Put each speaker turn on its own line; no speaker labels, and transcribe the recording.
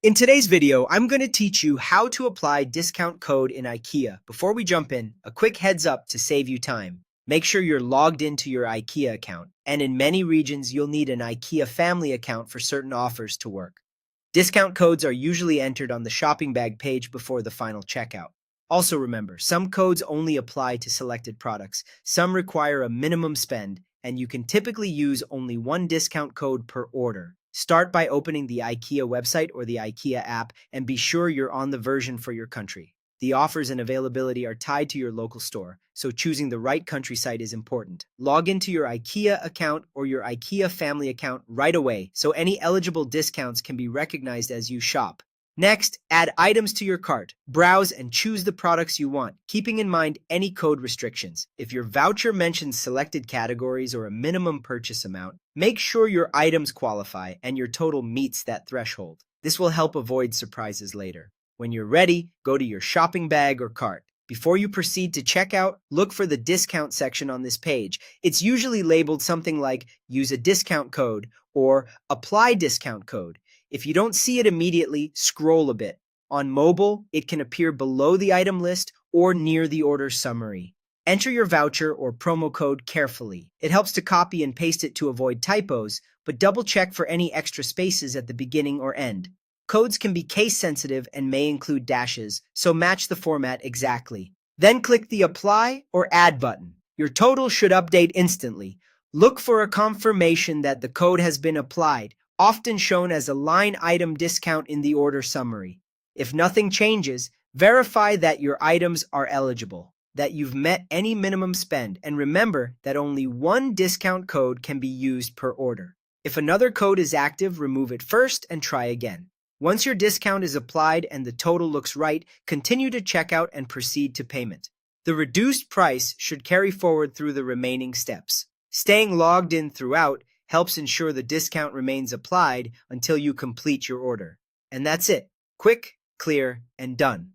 In today's video, I'm going to teach you how to apply discount code in IKEA. Before we jump in, a quick heads up to save you time. Make sure you're logged into your IKEA account, and in many regions, you'll need an IKEA family account for certain offers to work. Discount codes are usually entered on the shopping bag page before the final checkout. Also remember, some codes only apply to selected products, some require a minimum spend, and you can typically use only one discount code per order. Start by opening the IKEA website or the IKEA app and be sure you're on the version for your country. The offers and availability are tied to your local store, so choosing the right country site is important. Log into your IKEA account or your IKEA family account right away so any eligible discounts can be recognized as you shop. Next, add items to your cart. Browse and choose the products you want, keeping in mind any code restrictions. If your voucher mentions selected categories or a minimum purchase amount, make sure your items qualify and your total meets that threshold. This will help avoid surprises later. When you're ready, go to your shopping bag or cart. Before you proceed to checkout, look for the discount section on this page. It's usually labeled something like Use a Discount Code or Apply Discount Code. If you don't see it immediately, scroll a bit. On mobile, it can appear below the item list or near the order summary. Enter your voucher or promo code carefully. It helps to copy and paste it to avoid typos, but double check for any extra spaces at the beginning or end. Codes can be case sensitive and may include dashes, so match the format exactly. Then click the Apply or Add button. Your total should update instantly. Look for a confirmation that the code has been applied, often shown as a line item discount in the order summary. If nothing changes, verify that your items are eligible, that you've met any minimum spend, and remember that only one discount code can be used per order. If another code is active, remove it first and try again. Once your discount is applied and the total looks right, continue to checkout and proceed to payment. The reduced price should carry forward through the remaining steps. Staying logged in throughout helps ensure the discount remains applied until you complete your order. And that's it. Quick, clear, and done.